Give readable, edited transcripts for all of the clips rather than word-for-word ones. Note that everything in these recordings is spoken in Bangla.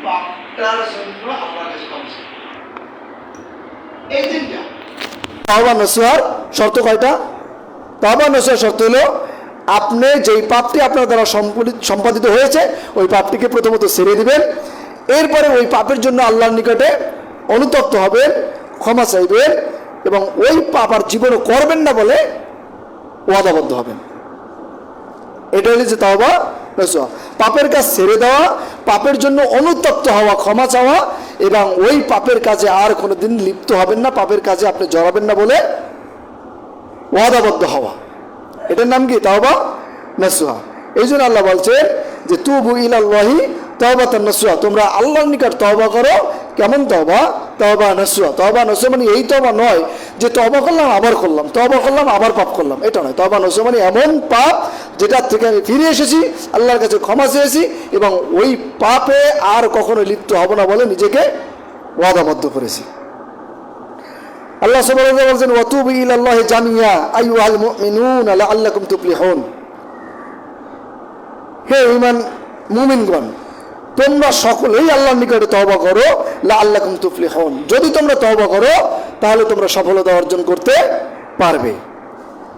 পাপটার জন্য আল্লাহর কাছে ক্ষমা চাই। এই তিনটা তাওবা নসিহার শর্ত কয়টা? তাওবা নসিহার শর্ত হলো আপনি যেই পাপটি আপনার দ্বারা সম্পাদিত হয়েছে ওই পাপটিকে প্রথমত ছেড়ে দিবেন, এরপরে ওই পাপের জন্য আল্লাহর নিকটে অনুতপ্ত হবেন, ক্ষমা চাইবেন এবং ওই পাপ আর জীবনও করবেন না বলে ওয়াদাবদ্ধ হবেন। এটা হলো যে তাওবা নসিহা, পাপের কাজ ছেড়ে দেওয়া, পাপের জন্য অনুতপ্ত হওয়া, ক্ষমা চাওয়া এবং ওই পাপের কাজে আর কোনোদিন লিপ্ত হবেন না, পাপের কাজে আপনি জড়াবেন না বলে ওয়াদাবদ্ধ হওয়া, এটার নাম কি? তাওবা নসিহা। এই জন্য আল্লাহ বলছেন যে তুবু ইলাল্লাহি তাওবাতান নসুহা, তোমরা আল্লাহর নিকট তওবা করো। কেমন তওবা? তওবা নসুহা। তওবা নসুহা মানে এই তওবা নয় যে তওবা করলাম আবার করলাম, তওবা করলাম আবার পাপ করলাম, এটা নয়। তওবা নসুহা মানে এমন পাপ যেটার থেকে আমি ফিরে এসেছি, আল্লাহর কাছে ক্ষমা চেয়েছি এবং ওই পাপে আর কখনো লিপ্ত হব না বলে নিজেকে ওয়াদাবদ্ধ করেছি। আল্লাহ সুবহানাহু ওয়া তাআলা বলেন ওয়াতুবু ইলাল্লাহি জামিয়া আইয়ুহাল মুমিনুনা লাআল্লাকুম তুফলিহুন, হে ঈমান মুমিনগণ তোমরা সকলেই আল্লাহর নিকটে তওবা করো, লাআল্লাকুম তুফলিহুন, যদি তোমরা তওবা করো তাহলে তোমরা সফলতা অর্জন করতে পারবে।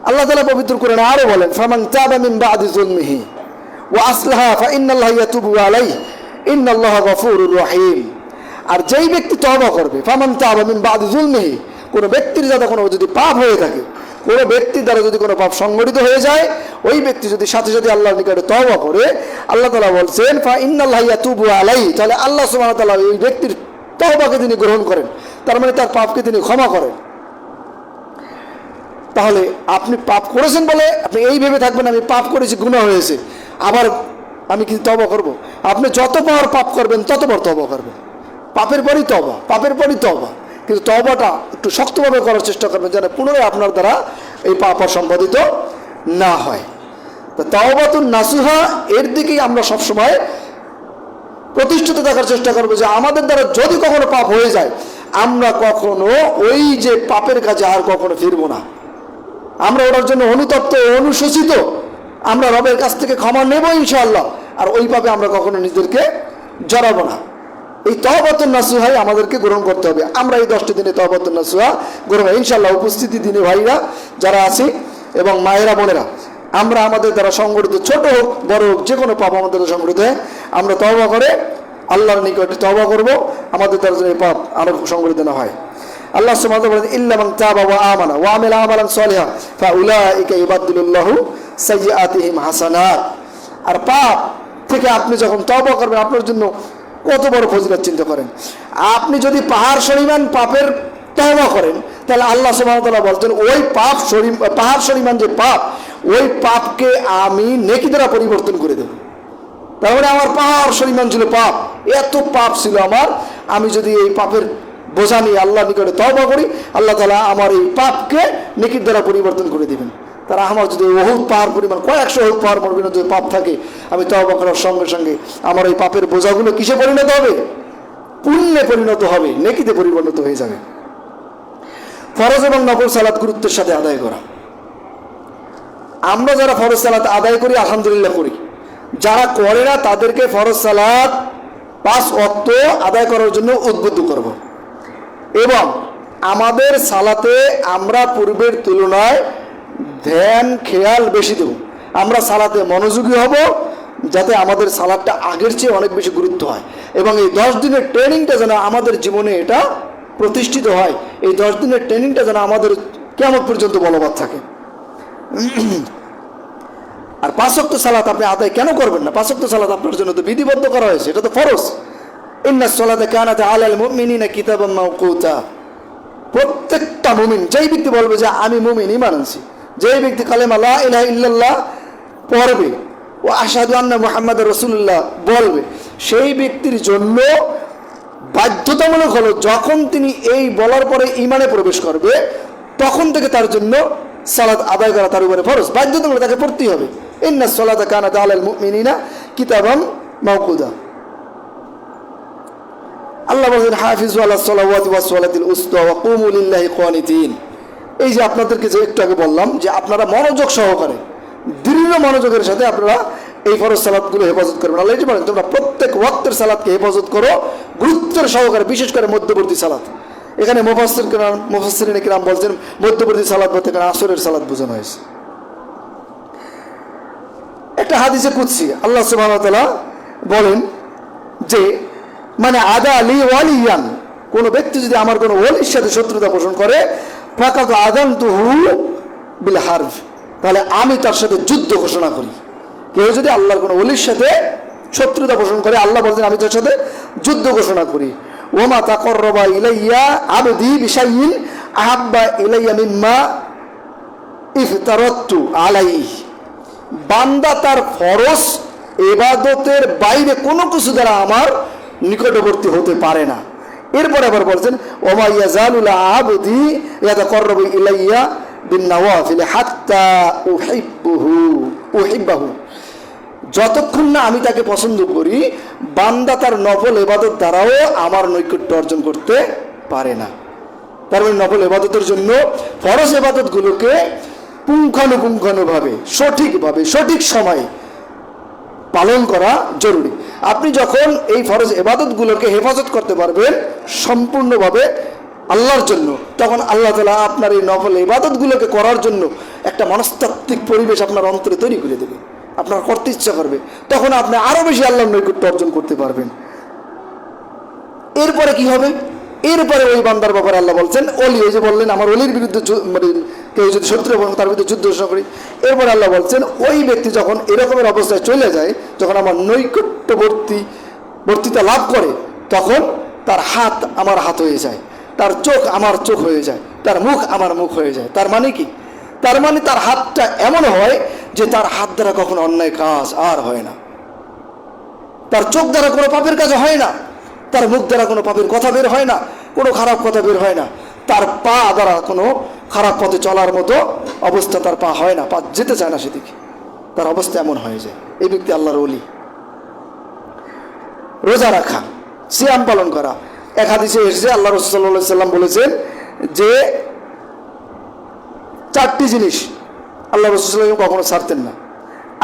আল্লাহ তাআলা পবিত্র কোরআনে আরো বলেন ফামান তাবা মিন বাদি যুলমিহি ওয়া আসলাহা ফাইন্নাল্লাহা ইয়াতুবু আলাইহি ইন্নাল্লাহা গফুরুর রহিম। আর যেই ব্যক্তি তওবা করবে, ফামান তাবা মিন বাদি যুলমিহি, কোনো ব্যক্তির দ্বারা কোনো যদি পাপ হয়ে থাকে, কোনো ব্যক্তির দ্বারা যদি কোনো পাপ সংগঠিত হয়ে যায়, ওই ব্যক্তি যদি সাথে সাথে আল্লাহর নিকটে তওবা করে, আল্লাহ তাআলা বলছেন ফাইন্নাল্লাহা ইয়াতুবু আলাইহি, তাহলে আল্লাহ সুবহানাহু ওয়া তাআলা ওই ব্যক্তির তওবাকে তিনি গ্রহণ করেন, তার মানে তার পাপকে তিনি ক্ষমা করেন। তাহলে আপনি পাপ করেছেন বলে আপনি এই ভেবে থাকবেন আমি পাপ করেছি, গুনাহ হয়েছে, আবার আমি কি তওবা করব? আপনি যতবার পাপ করবেন ততবার তওবা করবেন, পাপের পরই তওবা, পাপের পরই তওবা, কিন্তু তওবাটা একটু শক্তভাবে করার চেষ্টা করবেন যেন পুনরায় আপনার দ্বারা এই পাপ আর সম্পাদিত না হয়। তো তাওবাতুন নাসুহা এর দিকেই আমরা সবসময় প্রতিষ্ঠিত থাকার চেষ্টা করবো যে আমাদের দ্বারা যদি কখনো পাপ হয়ে যায় আমরা কখনো ওই যে পাপের কাজে আর কখনো ফিরবো না, আমরা ওটার জন্য অনুতপ্ত অনুশোচিত, আমরা রবের কাছ থেকে ক্ষমা নেব ইনশাআল্লাহ, আর ওই পাপে আমরা কখনো নিজেদেরকে জড়াবো না। এই তাওবাতুন নাসুহাই আমাদেরকে গ্রহণ করতে হবে। আমরা এই 10টি দিনে তাওবাতুন নাসুহা গ্রহণ ইনশাআল্লাহ উপস্থিতি দিনে ভাইরা যারা আছে এবং মায়েরা বোনেরা, আমরা আমাদের দ্বারা সংগঠিত ছোট হোক বড় হোক যে কোনো পাপ আমাদের দ্বারা সংগঠিত হয় আমরা তওবা করে আল্লাহর নিকটে তওবা করব, আমাদের দ্বারা যেন এই পাপ আরো সংগঠিত না হয়। আল্লাহ সুবহানাহু ওয়া তাআলা বলেন ইল্লা মান তাবা ওয়া আমানা ওয়া আমিলা আমালান সালিহা ফাউলাইকা ইউবাদদিলুল্লাহু সাইয়্যাতিহিম হাসানাত। আর পাপ থেকে আপনি যখন তওবা করবেন আপনার জন্য কত বড় ফজিলত চিন্তা করেন। আপনি যদি পাহাড় পরিমাণ পাপের তওবা করেন তাহলে আল্লাহ সুবহানাহু ওয়া তাআলা বলছেন ওই পাপ পাহাড় পরিমাণ যে পাপ ওই পাপকে আমি নেকি দ্বারা পরিবর্তন করে দেব। তার মানে আমার পাহাড় পরিমাণ ছিল পাপ, এত পাপ ছিল আমার, আমি যদি এই পাপের বোঝা নিয়ে আল্লাহ নিকটে তওবা করি আল্লাহ তাআলা আমার এই পাপকে নেকির দ্বারা পরিবর্তন করে দিবেন। তারা আমার যদি বহুত পাহাড় পরিমাণ কয়েকশো হোক পাহাড় পরিমাণ যদি পাপ থাকে আমি তওবা করার সঙ্গে সঙ্গে আমার এই পাপের বোঝাগুলো কিসে পরিণত হবে? পুণ্যে পরিণত হবে, নেকিতে পরিণত হয়ে যাবে। ফরজ এবং নফল সালাত গুরুত্বের সাথে আদায় করা। আমরা যারা ফরজ সালাত আদায় করি আলহামদুলিল্লাহ করি, যারা করে না তাদেরকে ফরজ সালাত 5 ওয়াক্ত আদায় করার জন্য উদ্বুদ্ধ করব এবং আমাদের সালাতে আমরা পূর্বের তুলনায় ধ্যান খেয়াল বেশি দেব। আমরা সালাতে মনোযোগী হব যাতে আমাদের সালাদটা আগের চেয়ে অনেক বেশি গুরুত্ব হয় এবং এই 10 দিনের ট্রেনিংটা যেন আমাদের জীবনে এটা প্রতিষ্ঠিত হয়, এই 10 দিনের ট্রেনিংটা যেন আমাদের কিয়ামত পর্যন্ত বলবৎ থাকে। আর 5 ওয়াক্ত সালাত আপনি আদায় কেন করবেন না? 5 ওয়াক্ত সালাত আপনার জন্য তো বিধিবদ্ধ করা হয়েছে, এটা তো ফরজ। ইন্নাস সালাতা কানাত আলাল মুমিনিনা কিতাবাম মাওকুতা। প্রত্যেকটা মুমিন, যেই ব্যক্তি বলবে যে আমি মুমিন ঈমান আনছি, যেই ব্যক্তি কালেমা লা ইলাহা ইল্লাল্লাহ পড়বে ও আশহাদু আন্না মুহাম্মাদুর রাসূলুল্লাহ বলবে, সেই ব্যক্তির জন্য বাধ্যতামূলক হলো যখন তিনি এই বলার পরে ঈমানে প্রবেশ করবে তখন থেকে তার জন্য সালাত আদায় করা তার উপরে ফরজ, বাধ্যতামূলক, তাকে পড়তেই হবে। ইন্নাস সালাতা কানাত আলাল মুমিনিনা কিতাবাম মাওকুতা। আল্লাহ বলেন হাফিজু আলাস সালাওয়াতি ওয়াস সালাতিল উসতা ওয়া কুমু লিল্লাহি কানিতিন। এই যে আপনাদেরকে যে একটু আগে বললাম যে আপনারা মনোযোগ সহকারে দৃঢ় মনোযোগের সাথে আপনারা এই ফরজ সালাতগুলো হেফাজত করবেন। আল্লাহ যে বলেন তোমরা প্রত্যেক ওয়াক্তের সালাতকে হেফাজত করো গুরুত্বের সহকারে, বিশেষ করে মধ্যবর্তী সালাত। এখানে মুফাসসিরিন কিরাম বলছেন মধ্যবর্তী সালাত বলতে এখানে আসরের সালাত বোঝানো হয়েছে। একটা হাদিসে কুদসি আল্লাহ সুবহানাহু ওয়া তাআলা বলেন যে মানে আদা আলী ওয়ালিয়ান, কোনো ব্যক্তি যদি আমার কোনো ওলির সাথে শত্রুতা পোষণ করে ফাকাদ আযানতুহু বিল হারব, তাহলে আমি তার সাথে যুদ্ধ ঘোষণা করি। কেউ যদি আল্লাহর কোনো ওলির সাথে শত্রুতা পোষণ করে, আল্লাহ বলছেন আমি তার সাথে যুদ্ধ ঘোষণা করি। ওমা তাকাররাবা ইলাইয়া আবদি বিশাইইন আহাব্বা ইলাইয়া মিম্মা ইফতারাতু আলাইহি, বান্দা তার ফরজ ইবাদতের বাইরে কোনো কিছু দ্বারা আমার নিকটবর্তী হতে পারে না। এরপরে আবার বলছেন ওমা ইয়াজালুল আবদি ইয়াতাকাররাবু ইলাইয়া বিন নওয়াফিল হাত্তা উহিব্বাহু, যতক্ষণ না আমি তাকে পছন্দ করি বান্দা তার নফল ইবাদত দ্বারাও আমার নৈকট্য অর্জন করতে পারে না। তার মানে নফল ইবাদতের জন্য ফরজ ইবাদতগুলোকে পুঙ্খানুপুঙ্খানুভাবে সঠিকভাবে সঠিক সময়ে পালন করা জরুরি। আপনি যখন এই ফরজ ইবাদতগুলোকে হেফাজত করতে পারবেন সম্পূর্ণভাবে আল্লাহর জন্য, তখন আল্লাহ তাআলা আপনার এই নফল ইবাদতগুলোকে করার জন্য একটা মনস্তাত্ত্বিক পরিবেশ আপনার অন্তরে তৈরি করে দেবে, আপনার করতে ইচ্ছা করবে, তখন আপনি আরো বেশি আল্লাহর নৈকট্য অর্জন করতে পারবেন। এরপরে কি হবে? এরপরে ওই বান্দার ব্যাপারে আল্লাহ বলছেন ওলি, ওই যে বললেন আমার ওলির বিরুদ্ধে মানে কেউ যদি শত্রু এবং তার বিরুদ্ধে যুদ্ধ ঘোষণা করি, এরপরে আল্লাহ বলছেন ওই ব্যক্তি যখন এরকমের অবস্থায় চলে যায়, যখন আমার নৈকট্যবর্তিতা লাভ করে, তখন তার হাত আমার হাত হয়ে যায়, তার চোখ আমার চোখ হয়ে যায়, তার মুখ আমার মুখ হয়ে যায়। তার মানে কি? তার মানে তার হাতটা এমন হয় যে তার হাত দ্বারা কখনো অন্যায় কাজ আর হয় না, তার চোখ দ্বারা কোনো পাপের কাজ হয় না, তার মুখ দ্বারা কোনো পাপের কথা বের হয় না, কোনো খারাপ কথা বের হয় না, তার পা দ্বারা কোনো খারাপ পথে চলার মতো অবস্থা তার পা হয় না, পা যেতে চায় না সেদিকে, তার অবস্থা এমন হয়ে যায়। এই ব্যক্তি আল্লাহর ওলি। রোজা রাখা, সিয়াম পালন করা, এক হাদিসে এসেছে আল্লাহ রাসূল সাল্লাল্লাহু আলাইহি সাল্লাম বলেছেন যে 4টি জিনিস আল্লাহ রাসূল সাল্লাল্লাহু আলাইহি কখনো ছাড়তেন না।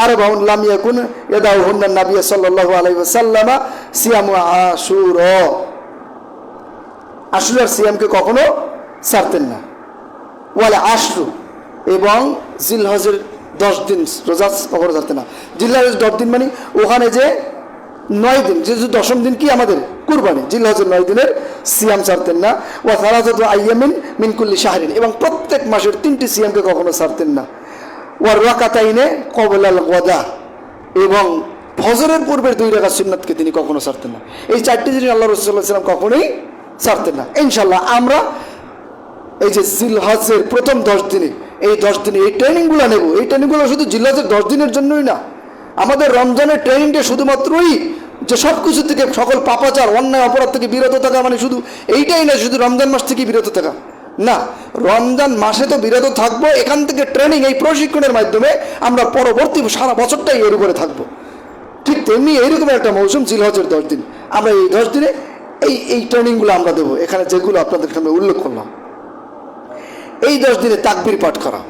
আর বাউন লাম ইয়াকুন ইয়াদাউহুন্না নবী সাল্লাল্লাহু আলাইহি ওয়াসাল্লাম সিয়ামু আশুরা, আশুরার সিয়ামকে কখনো ছাড়তেন না। ওয়ালা আশরু, এবং জিলহজের 10 দিন রোজা কখনো ছাড়তেন না। জিলহজের 10 দিন মানে ওখানে যে 9 দিন, যে 10ম দিন কি আমাদের কুরবানি, জিলহজের 9 দিনের সিয়াম ছাড়তেন না। ওয়া সালাসাতু আইয়ামিন মিন কুল্লি শাহরিন, এবং প্রত্যেক মাসের 3টি সিয়ামকে কখনো ছাড়তেন না। ওয়ার রাকাতাইনে ক্বাবলাল গাদা, এবং ফজরের পূর্বের 2 রাকাত সুন্নাতকে তিনি কখনো ছাড়তেন না। এই 4টি জিনিস আল্লাহ রাসূল সাল্লাল্লাহু আলাইহি ওয়াসাল্লাম কখনোই ছাড়তেন না। ইনশাআল্লাহ আমরা এই যে জিলহজের প্রথম 10 দিনে, এই 10 দিনে এই ট্রেনিংগুলো নেব। এই ট্রেনিংগুলো শুধু জিলহজের 10 দিনের জন্যই না, আমাদের রমজানের ট্রেনিংটা শুধুমাত্রই যে সব কিছু থেকে, সকল পাপাচার অন্যায় অপরাধ থেকে বিরত থাকা মানে শুধু এইটাই না, শুধু রমজান মাস থেকে বিরত থাকা না, রমজান মাসে তো বিরত থাকবো, এখান থেকে ট্রেনিং, এই প্রশিক্ষণের মাধ্যমে আমরা পরবর্তী সারা বছরটাই এর উপরে থাকবো। ঠিক তেমনি এইরকম একটা মৌসুম জিলহজের 10 দিন, আমরা এই 10 দিনে এই ট্রেনিংগুলো আমরা দেবো। এখানে যেগুলো আপনাদের সামনে উল্লেখ করলাম, এই 10 দিনে তাকবীর পাঠ করা।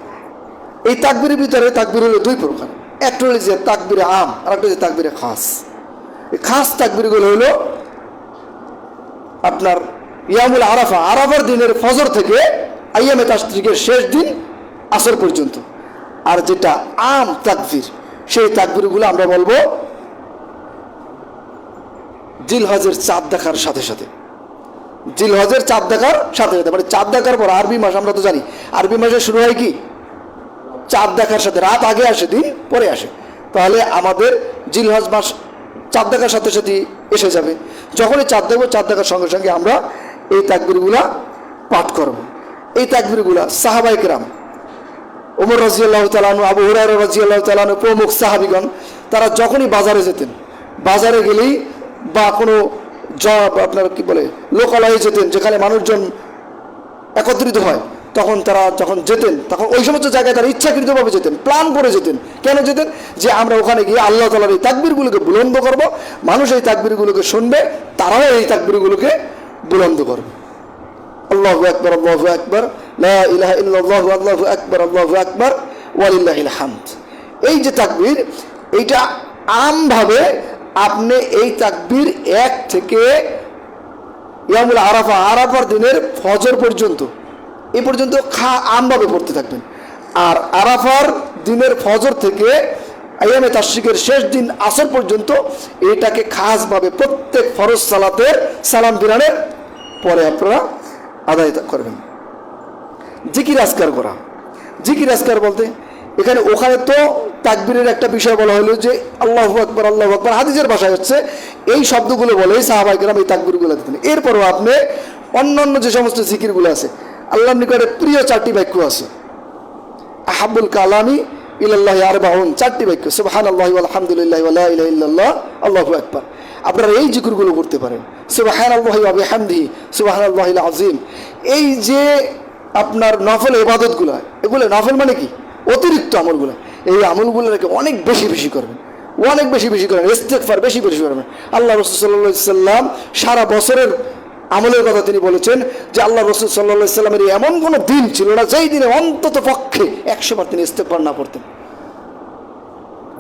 এই তাকবীরের ভিতরে তাকবীর হলো 2 প্রকার, একটা হলো যে তাকবীরে আম, আর একটা হচ্ছে তাকবীরে খাস। এই খাস তাকবীরগুলো হলো আপনার ইয়ামুল আরাফা, আরাফার দিনের ফজর থেকে আইয়ামে তাশরিকের শেষ দিন আসর পর্যন্ত। আর যেটা আম তাকবীর, সেই তাকবীরগুলো আমরা বলবো জিলহজের চাঁদ দেখার সাথে সাথে, জিলহজের চাঁদ দেখার সাথে সাথে, মানে চাঁদ দেখার পর, আরবি মাস আমরা তো জানি আরবি মাসে শুরু হয় কি চাঁদ দেখার সাথে, রাত আগে আসে দিন পরে আসে, তাহলে আমাদের জিলহজ মাস চাঁদ দেখার সাথে সাথে এসে যাবে। যখনই চাঁদ দেখবো, চাঁদ দেখার সঙ্গে সঙ্গে আমরা এই তাকবীরগুলা পাঠ করব। এই তাকবীরগুলা সাহাবায়ে কেরাম, ওমর রাদিয়াল্লাহু তাআলা আনহু, আবু হুরায়রা রাদিয়াল্লাহু তাআলা আনহু প্রমুখ সাহাবীগণ, তারা যখনই বাজারে যেতেন, বাজারে গেলেই বা কোনো আপনার কি বলে লোকালয়ে যেতেন যেখানে মানুষজন একত্রিত হয়, তখন তারা যখন যেতেন, তখন ওই সমস্ত জায়গায় তারা ইচ্ছাকৃতভাবে যেতেন, প্ল্যান করে যেতেন। কেন যেতেন? যে আমরা ওখানে গিয়ে আল্লাহ তাআলার এই তাকবীরগুলোকে বুলন্দ করব, মানুষ এই তাকবীরগুলোকে শুনবে, তারাও এই তাকবীরগুলোকে বুলন্দ করবে। আল্লাহু আকবার, আল্লাহু আকবার, লা ইলাহা ইল্লাল্লাহ, আল্লাহু আকবার, আল্লাহু আকবার, ওয়ালিল্লাহিল হামদ। এই যে তাকবীর, এইটা আমভাবে আপনি এই তাকবীর 1 থেকে ইয়ামুল আরাফা, আরাফার দিনের ফজর পর্যন্ত, এই পর্যন্ত আমভাবে পড়তে থাকবেন। আর আরাফার দিনের ফজর থেকে আইয়ামে তাশরিকের শেষ দিন আসর পর্যন্ত এটাকে খাসভাবে প্রত্যেক ফরজ সালাতের সালাম ফিরানের পরে আপনারা আদায় করবেন। জিকির আজকার করা, জিকির আজকার বলতে এখানে ওখানে তো তাকবীরের একটা বিষয় বলা হলো যে আল্লাহু আকবার, আল্লাহু আকবার, হাদিসের ভাষায় হচ্ছে এই শব্দগুলো বলে সাহাবায়ে কেরাম এই তাকবীরগুলো দিতেন। এরপরও আপনি অন্যান্য যে সমস্ত জিকিরগুলো আছে, আল্লাহর নিকটে প্রিয় 4টি বাক্য আছে, আহাবুল কালামি ইলাল্লাহি আরবাউন, 4টি বাক্য, সুবহানাল্লাহি ওয়া আলহামদুলিল্লাহি ওয়া লা ইলাহা ইল্লাল্লাহ আল্লাহু আকবার। আপনারা এই জিকিরগুলো করতে পারেন, সুবহানাল্লাহি ওয়া বিহামদিহি সুবহানাল্লাহিল আযীম। এই যে আপনার নফল ইবাদতগুলো, এগুলো নফল মানে কি, অতিরিক্ত আমলগুলো, এই আমলগুলোকে অনেক বেশি বেশি করবেন, অনেক বেশি বেশি করবেন, ইস্তেগফার বেশি বেশি করবেন। আল্লাহ রাসূল সাল্লাল্লাহু আলাইহি সাল্লাম সারা বছরের আমলের কথা তিনি বলেছেন যে আল্লাহ রাসূল সাল্লাল্লাহু আলাইহি সাল্লামের এমন কোনো দিন ছিল না যেই দিনে অন্তত পক্ষে 100 বার তিনি ইস্তেগফার না পড়তেন।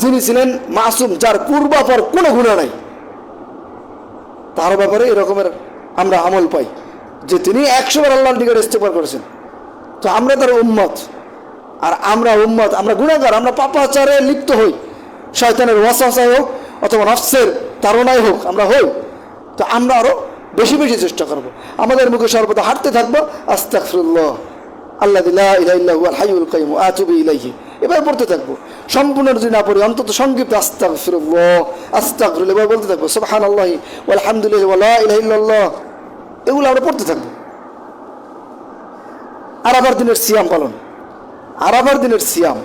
যিনি ছিলেন মাসুম, যার পূর্বাপর কোনো গুনাহ নাই, তার ব্যাপারে এরকমের আমরা আমল পাই যে তিনি 100 বার আল্লাহর নিকট ইস্তেগফার করেছেন। তো আমরা তার উম্মত, আর আমরা উম্মত, আমরা গুনাহগার, আমরা পাপাচারে লিপ্ত হই, শয়তানের ওয়াসওয়াসায় হোক অথবা নফসের তাড়নায় হোক আমরা হই। তো আমরা আরো বেশি বেশি চেষ্টা করব, আমাদের মুখে সর্বদা হাঁটতে থাকবো আস্তাগফিরুল্লাহ আল্লাযী লা ইলাহা ইল্লা হুয়াল হাইয়ুল কাইয়্যুম ওয়া আতুবু ইলাইহি, এবার পড়তে থাকবো। সম্পূর্ণ যদি না পড়ি অন্তত সংক্ষিপ্ত আস্তাগফিরুল্লাহ আস্তাগফিরুল্লাহ এবার বলতে থাকবো, সুবহানাল্লাহি ওয়াল হামদুলিল্লাহি ওয়া লা ইলাহা ইল্লাল্লাহ, এগুলো আমরা পড়তে থাকবো। আরাফার দিনের সিয়াম পালন, আরাফার দিনের সিয়াম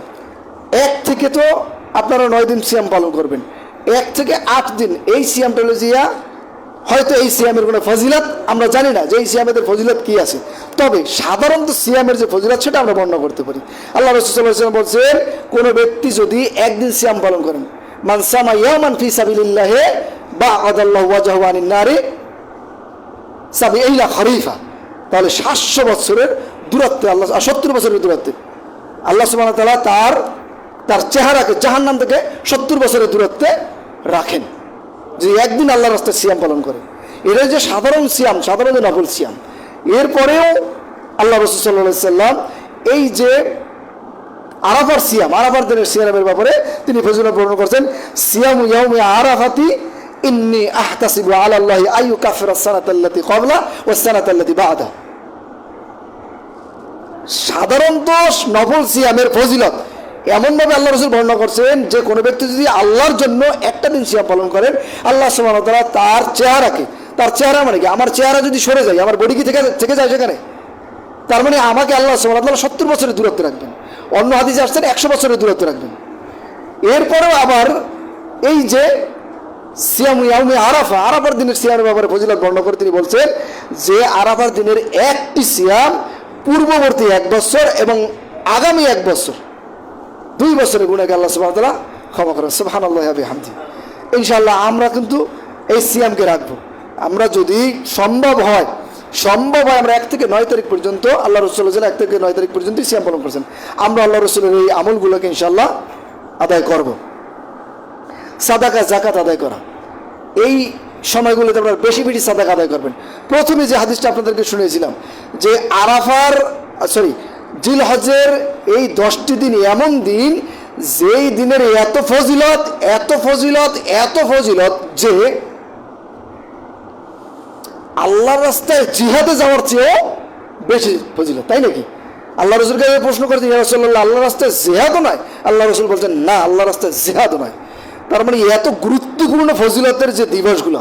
1 থেকে তো আপনারা 9 দিন সিয়াম পালন করবেন, 1 থেকে 8 দিন এই সিয়ামটা হলো জিয়া, হয়তো এই সিয়ামের কোনো ফজিলত আমরা জানি না যে এই সিয়ামের ফজিলত কি আছে, তবে সাধারণত সিয়ামের যে ফজিলত সেটা আমরা বর্ণনা করতে পারি। আল্লাহ রাসূল সাল্লাল্লাহু আলাইহি ওয়াসাল্লাম বলছেন, কোনো ব্যক্তি যদি 1 দিন সিয়াম পালন করেন, মান সামা ইয়ামান ফি সাবিলিল্লাহি বা'আদাল্লাহু ওয়াজহাহু আনিন নারি 70 খরিফা, তাহলে 700 বছরের দূরত্বে, আল্লাহ 70 বছরের দূরত্বে আল্লাহ সুবহানাহু ওয়া তাআলা তার চেহারাকে জাহান্নাম থেকে 70 বছরের দূরত্বে রাখেন, যে একদিন আল্লাহর রাস্তায় সিয়াম পালন করে। এটা যে সাধারণ সিয়াম, সাধারণ নফল সিয়াম। এরপরেও আল্লাহ রাসূল সাল্লাল্লাহু আলাইহি সাল্লাম এই যে আরাফার সিয়াম, আরাফার দিনের সিয়ামের ব্যাপারে তিনি ফজিলত বর্ণনা করেছেন, সিয়ামু ইয়াউমি আরাফাতি ইন্নী আহতাসিবু আলা আল্লাহি আইয়ুকাফিরা সানাতাল্লাতী ক্বাবলা ওয়াস সানাতাল্লাতী বা'দা। সাধারণত নফল সিয়ামের ফজিলত এমনভাবে আল্লাহ রাসূল বর্ণনা করছেন যে কোনো ব্যক্তি যদি আল্লাহর জন্য একটা দিন সিয়াম পালন করেন, আল্লাহ সুবহানাহু ওয়া তাআলা তার চেহারাকে, তার চেহারা মানে কি, আমার চেহারা যদি সরে যায়, আমার বডি কি থেকে যায় সেখানে, তার মানে আমাকে আল্লাহ সুবহানাহু ওয়া তাআলা 70 বছরের দূরত্বে রাখবেন। অন্য হাদিসে আসছেন 100 বছরের দূরত্বে রাখবেন। এরপরেও আবার এই যে সিয়াম ইয়াউমি আরাফা, আরাফার দিনের সিয়ামের ব্যাপারে ফজিলত বর্ণনা করে তিনি বলছেন যে আরাফার দিনের একটি সিয়াম পূর্ববর্তী 1 বছর এবং আগামী 1 বছর, 2 বছরের গুনাহকে আল্লাহ সুবহানাহু ওয়া তাআলা ক্ষমা করেন। সুবহানাল্লাহি ওয়া বিহামদিহি। ইনশাআল্লাহ আমরা কিন্তু এই সিয়ামকে রাখবো। আমরা যদি সম্ভব হয় আমরা 1 থেকে 9 তারিখ পর্যন্ত, আল্লাহ রাসূল 1 থেকে 9 তারিখ পর্যন্ত সিয়াম পালন করেছেন, আমরা আল্লাহ রাসূলের এই আমলগুলোকে ইনশাআল্লাহ আদায় করব। সাদাকা যাকাত আদায় করা, এই সময়গুলোতে আপনারা বেশি বেশি সাদাকা আদায় করবেন। প্রথমে যে হাদিসটা আপনাদেরকে শুনিয়েছিলাম যে জিলহজের এই 10টি দিন এমন দিন যেই দিনের এত ফজিলত, এত ফজিলত, এত ফজিলত যে আল্লাহর রাস্তায় জিহাদে যাওয়ার চেয়েও বেশি ফজিলত, তাই নাকি? আল্লাহ রাসূলকে প্রশ্ন করেছেন, ইয়া রাসূলুল্লাহ, আল্লাহর রাস্তায় জিহাদও নয়? আল্লাহ রাসূল বলছেন, না, আল্লাহর রাস্তায় জিহাদও নয়। তার মানে এত গুরুত্বপূর্ণ ফজিলতের যে দিবসগুলো,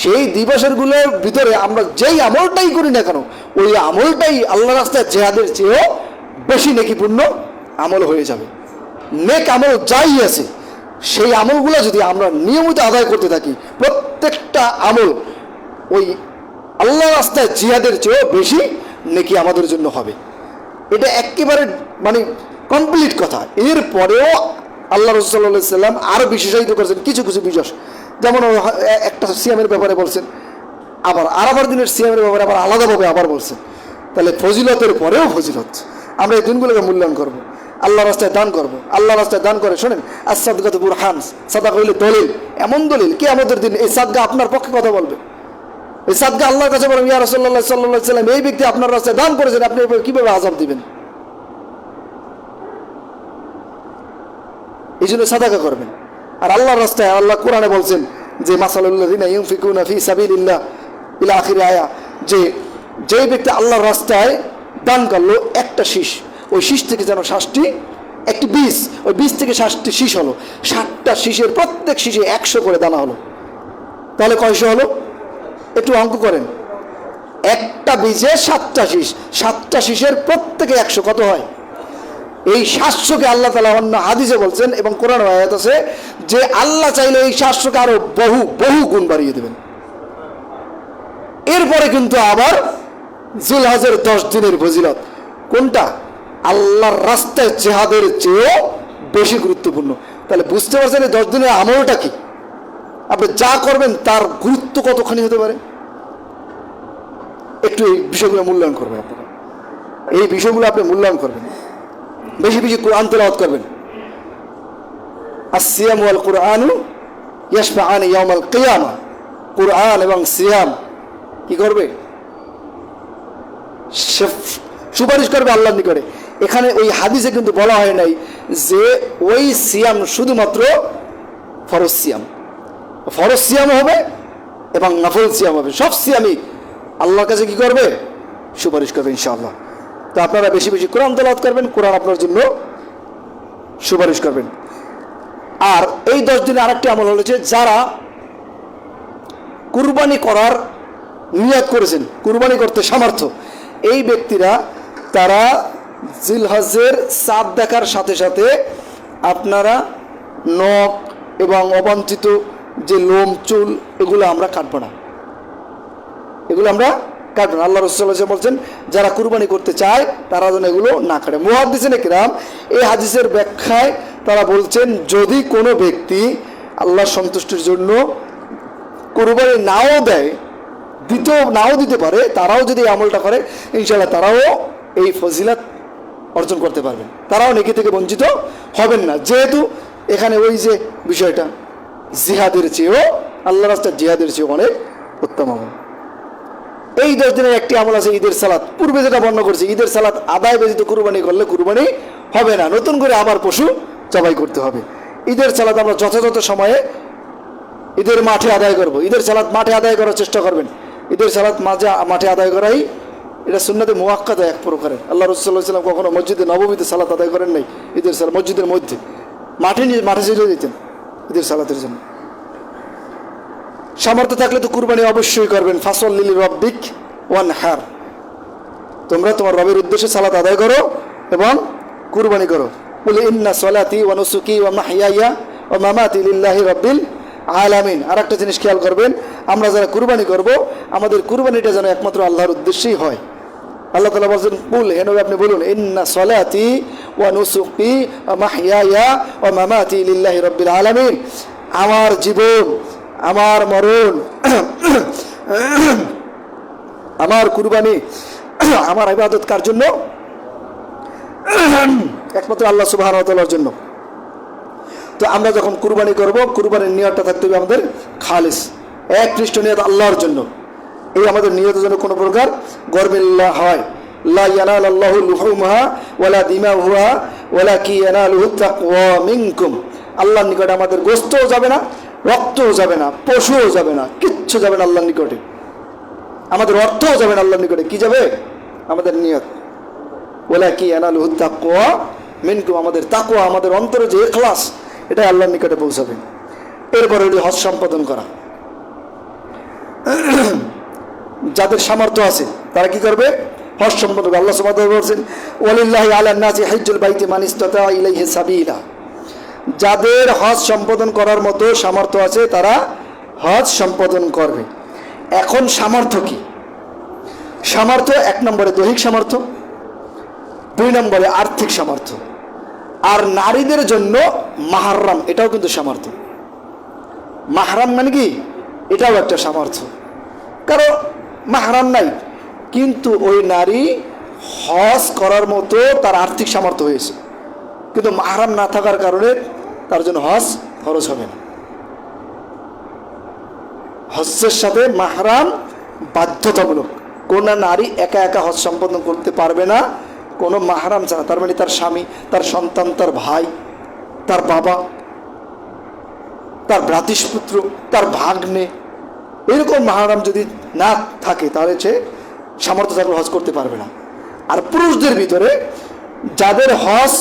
সেই দিবসেরগুলোর ভিতরে আমরা যেই আমলটাই করি না কেন, ওই আমলটাই আল্লাহর রাস্তায় জিহাদের চেয়েও বেশি নেকিপূর্ণ আমল হয়ে যাবে। নেক আমল যাই আছে সেই আমলগুলো যদি আমরা নিয়মিত আদায় করতে থাকি, প্রত্যেকটা আমল ওই আল্লাহর রাস্তায় জিহাদের চেয়েও বেশি নেকি আমাদের জন্য হবে। এটা একেবারে মানে কমপ্লিট কথা। এরপরেও আল্লাহ রাসূল সাল্লাল্লাহু আলাইহি সাল্লাম আরও বিশেষায়িত করেছেন কিছু কিছু বিষয়, যেমন একটা সিয়ামের ব্যাপারে বলছেন, আবার আরাফার দিনের সিয়ামের ব্যাপারে আবার আলাদাভাবে আবার বলছেন। তাহলে ফজিলতের পরেও ফজিলত, আমরা এই দিনগুলোকে মূল্যায়ন করব। আল্লাহ রাস্তায় দান করব, আল্লাহ রাস্তায় দান করে। শোনেন, আস-সাদকাতু বুরহান, সাদাকা হইলে দলিল, এমন দলিল কিয়ামতের দিন এই সাদকা আপনার পক্ষে কথা বলবে। এই সাদকা আল্লাহর কাছে বলেন, ইয়া রাসূলুল্লাহ সাল্লাল্লাহু আলাইহি সাল্লাম, এই ব্যক্তি আপনার রাস্তায় দান করেছেন, আপনি কিভাবে আযাব দিবেন? এই জন্য সাদাকা করবেন। আর আল্লাহর রাস্তায় আল্লাহ কোরআনে বলছেন যে মাসালুল্লাযিনা ইউনফিকুনা ফি সাবিলিল্লাহ ইলা আখির আয়া, যে যেই ব্যক্তি আল্লাহর রাস্তায় দান করলো একটা শীষ, ওই শীষ থেকে যেন 60টি, একটি বীজ, ওই বীজ থেকে 60টি শীষ হলো, 60টা শীষের প্রত্যেক শীষে 100 করে দানা হলো, তাহলে কয়শো হলো? একটু অঙ্ক করেন। একটা বীজে 7টা শীষ, 7টা শীষের প্রত্যেকে 100, কত হয়? এই 700কে আল্লাহ তাআলা অন্য হাদিসে বলছেন এবং কোরআন আয়াত আছে যে আল্লাহ চাইলে এই 700কে আরো বহু বহু গুণ বাড়িয়ে দেবেন। এরপরে কিন্তু আবার জিলহজের 10 দিনের ফজিলত কোনটা? আল্লাহর রাস্তায় জিহাদের চেয়েও বেশি গুরুত্বপূর্ণ। তাহলে বুঝতে পারছেন এই 10 দিনের আমলটা কি? আপনি যা করবেন তার গুরুত্ব কতখানি হতে পারে, একটু এই বিষয়গুলো মূল্যায়ন করবেন। আপনারা এই বিষয়গুলো আপনি মূল্যায়ন করবেন, বেশি বেশি কোরআন তেলাওয়াত করবেন। আসিয়াম ওয়াল কুরআনু ইয়াশফাআনি ইয়াউমাল কিয়ামা, কুরআন এবং সিয়াম কি করবে? সুপারিশ করবে আল্লাহর নিকটে। এখানে ওই হাদিসে কিন্তু বলা হয় নাই যে ওই সিয়াম শুধুমাত্র ফরজ সিয়াম, ফরজ সিয়াম হবে এবং নফল সিয়াম হবে, সব সিয়ামই আল্লাহর কাছে কি করবে? সুপারিশ করবে ইনশাআল্লাহ। তো আপনারা বেশি বেশি কোরআন তেলাওয়াত করবেন, কোরআন আপনার জন্য সুপারিশ করবেন। আর এই 10 দিনে আরেকটি আমল হলো যে যারা কুরবানি করার নিয়ত করেছেন, কুরবানি করতে সামর্থ্য, এই ব্যক্তিরা তারা জিলহজের চাঁদ দেখার সাথে সাথে আপনারা নখ এবং অবাঞ্ছিত যে লোম চুল এগুলো আমরা কাটবো না, এগুলো আমরা কাটবো না। আল্লাহ রাসূল বলছেন যারা কুরবানি করতে চায় তারা যেন এগুলো না কাটে। মুহাদ্দিসিনে কিরাম এই হাদিসের ব্যাখ্যায় তারা বলছেন যদি কোনো ব্যক্তি আল্লাহর সন্তুষ্টির জন্য কুরবানি নাও দেয়, নাও দিতে পারে, তারাও যদি আমলটা করে ইনশাআল্লাহ তারাও এই ফজিলত অর্জন করতে পারবেন, তারাও নেকি থেকে বঞ্চিত হবেন না। যেহেতু এখানে ওই যে বিষয়টা জিহাদের চেয়েও, আল্লাহ রাস্তার জিহাদের চেয়েও অনেক উত্তম আমল। এই 10 দিনের একটি আমল আছে ঈদের সালাত। পূর্বে যেটা বর্ণনা করছি, ঈদের সালাত আদায় ব্যতীত কুরবানি করলে কুরবানি হবে না, নতুন করে আবার পশু জবাই করতে হবে। ঈদের সালাত আমরা যথাযথ সময়ে ঈদের মাঠে আদায় করব। ঈদের সালাত মাঠে আদায় করার চেষ্টা করবেন। ঈদের সালাত মাঠে আদায় করাই এটা সুন্নাতে মুআক্কাদা এক প্রকারের। আল্লাহ রাসূল সাল্লাল্লাহু আলাইহি ওয়াসাল্লাম কখনো মসজিদে নববীতে সালাত আদায় করেন নাই, ঈদের সালাত মসজিদের মধ্যে মাঠে চলে যেতেন ঈদের সালাতের জন্য। সামর্থ্য থাকলে তো কুরবানি অবশ্যই করবেন। ফাসল্লি লিরাব্বিক ওয়ানহার, তোমরা তোমার রবের উদ্দেশ্যে সালাত আদায় করো এবং কুরবানি করো। কুল ইন্না সলাতি ওয়া নুসুকি ওয়া মাহইয়ায়া ওয়া মামাতি লিল্লাহি রাব্বিল আলামিন। আর একটা জিনিস খেয়াল করবেন, আমরা যারা কুরবানি করব আমাদের কুরবানিটা যেন একমাত্র আল্লাহর উদ্দেশ্যেই হয়। আল্লাহ তাআলা বলেন কুল, হে নবী আপনি বলুন, ইন্না সলাতি ওয়া নুসুকি ওয়া মাহইয়ায়া ওয়া মামাতি লিল্লাহি রাব্বিল আলামিন, আমার জীবন, আমার মরণ, আমার কুরবানি, আমার ইবাদত কার জন্য? একমাত্র আল্লাহ সুবহানাহু ওয়া তাআলার জন্য। তো আমরা যখন কুরবানি করব, কুরবানির নিয়তটা থাকতে হবে আমাদের খালিস, একনিষ্ঠ নিয়ত আল্লাহর জন্য। এই আমাদের নিয়তের জন্য কোনো প্রকার গরমিল্লাহ হয়। লা ইয়ানালাল্লাহু লুহুমুহা ওয়ালা দিমাউহা ওয়ালাকিন ইয়ানালুহু তাকওয়া মিনকুম। আল্লাহর নিকটে আমাদের গোশতও যাবে না, রক্তও যাবে না, পশুও যাবে না, কিচ্ছু যাবে না আল্লাহর নিকটে। আমাদের অর্থও যাবে না আল্লাহর নিকটে, কি যাবে? আমাদের নিয়ত। ওয়ালাকিন ইয়ানালুহু তাকওয়া মিনকুম, আমাদের তাকওয়া, আমাদের অন্তরে যে ইখলাস, এটা আল্লাহর নিকটে পৌঁছাবে। এরপরে হলো হজ সম্পাদন করা। যাদের সামর্থ্য আছে তারা কি করবে? হজ সম্পাদন করবে। আল্লাহ সুবহানাহু ওয়া তাআলা বলেন ওয়ালিল্লাহি আলান নাসি হিজ্জুল বাইতি মান ইসতাতা ইলাইহি সাবিলা। যাদের হজ সম্পাদন করার মতো সামর্থ্য আছে তারা হজ সম্পাদন করবে। এখন সামর্থ্য কি? সামর্থ্য 1 নম্বরে দৈহিক সামর্থ্য, 2 নম্বরে আর্থিক সামর্থ্য, আর নারীদের জন্য মাহরাম, এটাও কিন্তু সামর্থ্য। মাহরাম মানে কি? এটাও একটা সামর্থ্য। কারো মাহরাম নাই কিন্তু ওই নারী হজ করার মতো তার আর্থিক সামর্থ্য হয়েছে, কিন্তু মাহরাম না থাকার কারণে তার জন্য হজ খরচ হবে না। হজ্জের সাথে মাহরাম বাধ্যতামূলক। কোন নারী একা একা হজ সম্পাদন করতে পারবে না কোনো মাহরাম ছাড়া। তার মানে তার স্বামী, তার সন্তান, তার ভাই, তার বাবা, তার ভ্রাতুষ্পুত্র, তার ভাগ্নে, এরকম মাহরাম যদি না থাকে তাহলে সে সামর্থ্য থাকলে হজ করতে পারবে না। আর পুরুষদের ভিতরে যাদের হজ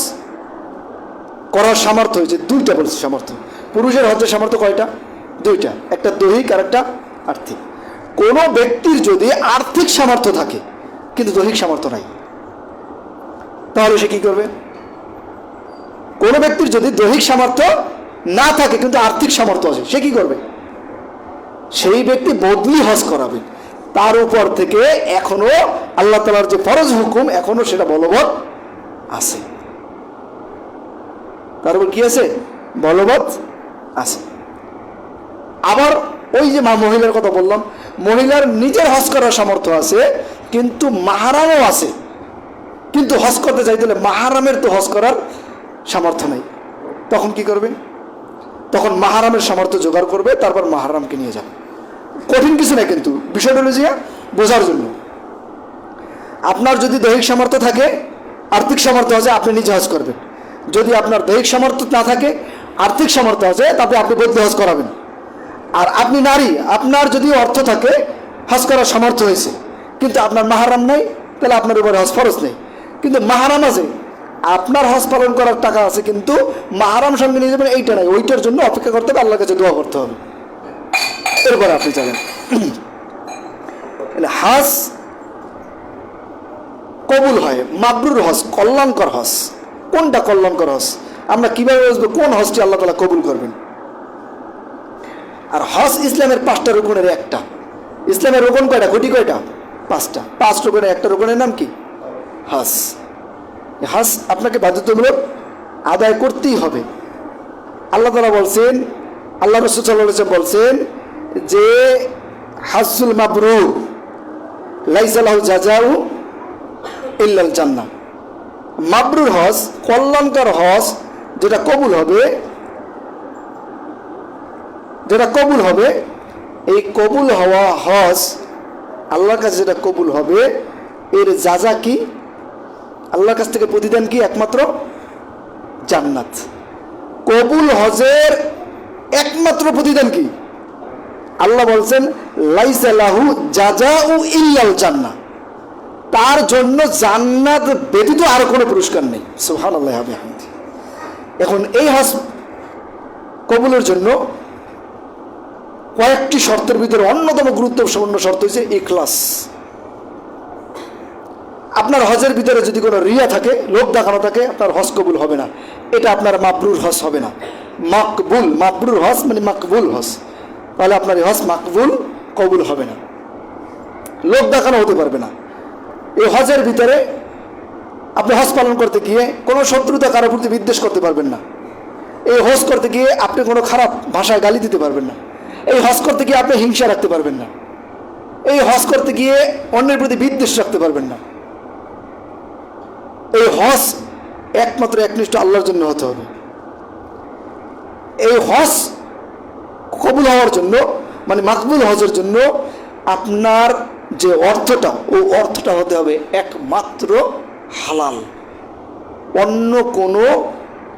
করার সামর্থ্য হয়েছে, দুইটা বলছে সামর্থ্য। পুরুষের হজের সামর্থ্য কয়টা? দুইটা, একটা দৈহিক আর একটা আর্থিক। কোনো ব্যক্তির যদি আর্থিক সামর্থ্য থাকে কিন্তু দৈহিক সামর্থ্য নাই, তাহলে সে কি করবে? কোনো ব্যক্তির যদি দৈহিক সামর্থ্য না থাকে কিন্তু আর্থিক সামর্থ্য আছে, সে কি করবে? সেই ব্যক্তি বদলি হজ করাবে। তার উপর থেকে এখনো আল্লাহ তাআলার যে ফরজ হুকুম এখনো সেটা বলবৎ আছে। তার উপর কি আছে? বলবৎ আছে। আবার ওই যে মহিলার কথা বললাম, মহিলার নিজের হজ করার সামর্থ্য আছে কিন্তু মাহরামও আছে, কিন্তু হজ করতে চাইতে হলে মাহরামের তো হজ করার সামর্থ্য নেই। তখন কি করবে? তখন মাহরামের সামর্থ্য জোগাড় করবে, তারপর মাহরামকে নিয়ে যাবে। কঠিন কিছু না, কিন্তু বিষয়টা হলো যে বোঝার জন্য। আপনার যদি দৈহিক সামর্থ্য থাকে, আর্থিক সামর্থ্য আছে, আপনি নিজে হজ করবেন। যদি আপনার দৈহিক সামর্থ্য না থাকে, আর্থিক সামর্থ্য আছে, তাতে আপনি বদলে হজ করাবেন। আর আপনি নারী, আপনার যদি অর্থ থাকে, হজ করার সামর্থ্য হয়েছে, কিন্তু আপনার মাহরাম নাই, তাহলে আপনার উপরে হজ ফরজ নেই। কিন্তু মাহরাম আছে, আপনার হজ পালন করার টাকা আছে, কিন্তু মাহরাম সঙ্গে নিয়ে যাবেন এইটা নাই, ওইটার জন্য অপেক্ষা করতে হবে, আল্লাহর কাছে দোয়া করতে হবে, এরপরে আপনি যাবেন। হজ কবুল হয়, মাবরুর হজ, কল্যাণকর হজ। কোনটা কল্যাণকর হজ? আমরা কিভাবে বুঝবো কোন হজটি আল্লাহ তাআলা কবুল করবেন? আর হজ ইসলামের 5টা রুকনের একটা। ইসলামের রুকন কয়টা? খুঁটি কয়টা? 5টা। 5 রুকনের একটা রুকনের নাম কি? হজ। হজ আপনাকে বাধ্যতামূলক আদায় করতেই হবে। আল্লাহ তাআলা বলছেন, আল্লাহ রাসূল সাল্লাল্লাহু আলাইহি ওয়াসাল্লাম বলছেন যে হজ্জুল মাবরুর লাইসা লাহু জাযাউ ইল্লাল জান্নাহ। মাবরুর হজ, কল্যাণকর হজ, যেটা কবুল হবে, এই কবুল হওয়া হজ আল্লাহর কাছে যেটা কবুল হবে, এর জাযা কি? আল্লাহর কাছ থেকে প্রতিদান কি? একমাত্র জান্নাত। কবুল হজের একমাত্র প্রতিদান কি? আল্লাহ বলছেন লাইসা লাহু জাযাউ ইল্লাল জান্নাহ, তার জন্য জান্নাত ব্যতীত আর কোনো পুরস্কার নেই। সুবহানাল্লাহি ওয়া বিহামদিহি। এখন এই হজ কবুলের জন্য কয়েকটি শর্তের ভিতরে অন্যতম গুরুত্বপূর্ণ শর্ত হচ্ছে ইখলাস। আপনার হজের ভিতরে যদি কোনো রিয়া থাকে, লোক দেখানো থাকে, আপনার হজ কবুল হবে না। এটা আপনার মাবরুর হজ হবে না। মাবরুর হজ মানে মাকবুল হজ, তাহলে আপনার হজ মাকবুল, কবুল হবে না, লোক দেখানো হতে পারবে না। এই হজের ভিতরে আপনি হজ পালন করতে গিয়ে কোনো শত্রুতা কারোর প্রতি বিদ্বেষ করতে পারবেন না। এই হজ করতে গিয়ে আপনি কোনো খারাপ ভাষায় গালি দিতে পারবেন না। এই হজ করতে গিয়ে আপনি হিংসা রাখতে পারবেন না। এই হজ করতে গিয়ে অন্যের প্রতি বিদ্বেষ রাখতে পারবেন না। এই হজ একমাত্র একনিষ্ঠ আল্লাহর জন্য হতে হবে। এই হজ কবুল হওয়ার জন্য, মানে মাকবুল হজের জন্য, আপনার যে অর্থটা, ওই অর্থটা হতে হবে একমাত্র হালাল। অন্য কোনো